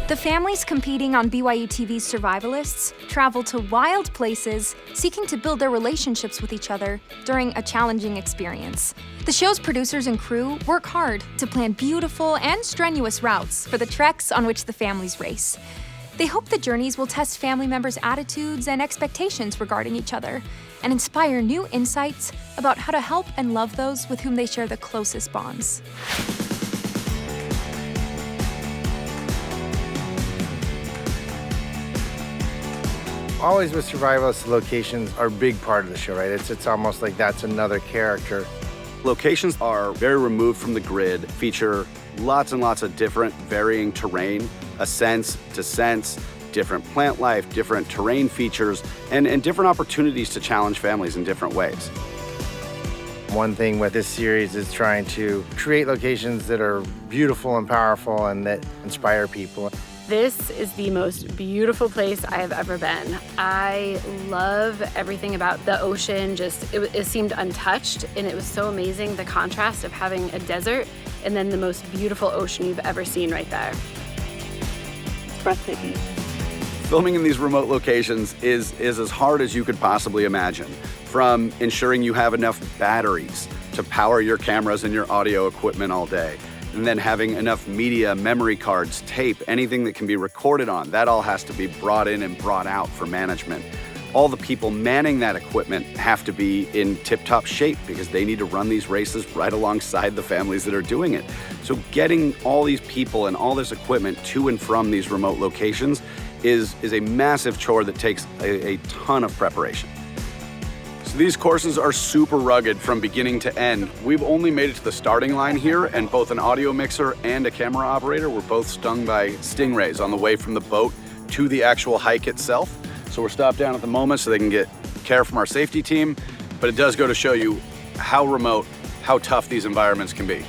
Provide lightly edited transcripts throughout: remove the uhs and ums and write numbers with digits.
The families competing on BYUtv's Survivalists travel to wild places, seeking to build their relationships with each other during a challenging experience. The show's producers and crew work hard to plan beautiful and strenuous routes for the treks on which the families race. They hope the journeys will test family members' attitudes and expectations regarding each other, and inspire new insights about how to help and love those with whom they share the closest bonds. Always with Survivalists, locations are a big part of the show, right? It's almost like that's another character. Locations are very removed from the grid, feature lots and lots of different varying terrain, ascents, descents, different plant life, different terrain features, and different opportunities to challenge families in different ways. One thing with this series is trying to create locations that are beautiful and powerful and that inspire people. This is the most beautiful place I have ever been. I love everything about the ocean. It seemed untouched, and it was so amazing, the contrast of having a desert and then the most beautiful ocean you've ever seen right there. It's breathtaking. Filming in these remote locations is as hard as you could possibly imagine. From ensuring you have enough batteries to power your cameras and your audio equipment all day, and then having enough media, memory cards, tape, anything that can be recorded on, that all has to be brought in and brought out for management. All the people manning that equipment have to be in tip-top shape because they need to run these races right alongside the families that are doing it. So getting all these people and all this equipment to and from these remote locations is a massive chore that takes a ton of preparation. So these courses are super rugged from beginning to end. We've only made it to the starting line here, and both an audio mixer and a camera operator were both stung by stingrays on the way from the boat to the actual hike itself. So we're stopped down at the moment so they can get care from our safety team, but it does go to show you how remote, how tough these environments can be.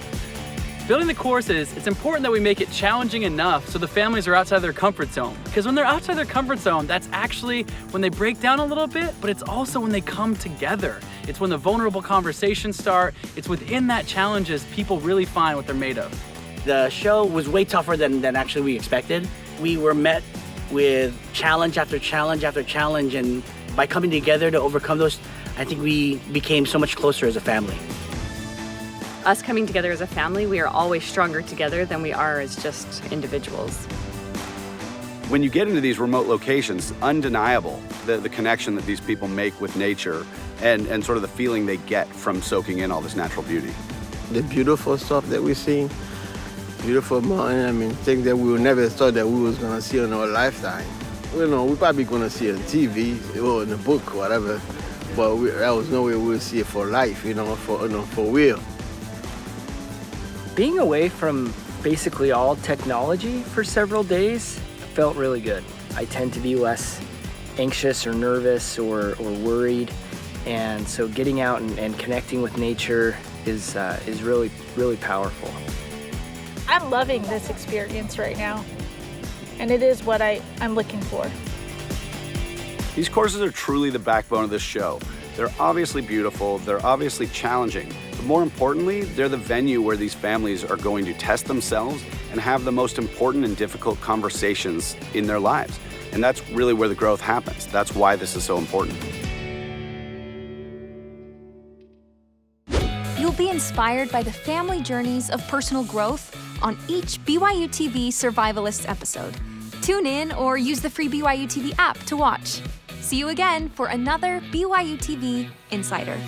Building the courses, it's important that we make it challenging enough so the families are outside their comfort zone. Because when they're outside their comfort zone, that's actually when they break down a little bit, but it's also when they come together. It's when the vulnerable conversations start. It's within that challenges people really find what they're made of. The show was way tougher than actually we expected. We were met with challenge after challenge after challenge, and by coming together to overcome those, I think we became so much closer as a family. Us coming together as a family, we are always stronger together than we are as just individuals. When you get into these remote locations, undeniable the connection that these people make with nature and sort of the feeling they get from soaking in all this natural beauty. The beautiful stuff that we see, beautiful mountain, things that we never thought that we was gonna see in our lifetime. We probably gonna see it on TV or in a book, whatever, but there was no way we would see it for life, for real. Being away from basically all technology for several days felt really good. I tend to be less anxious or nervous or worried, and so getting out and connecting with nature is really, really powerful. I'm loving this experience right now, and it is what I'm looking for. These courses are truly the backbone of this show. They're obviously beautiful, they're obviously challenging, but more importantly, they're the venue where these families are going to test themselves and have the most important and difficult conversations in their lives. And that's really where the growth happens. That's why this is so important. You'll be inspired by the family journeys of personal growth on each BYUtv Survivalists episode. Tune in or use the free BYUtv app to watch. See you again for another BYUtv Insider.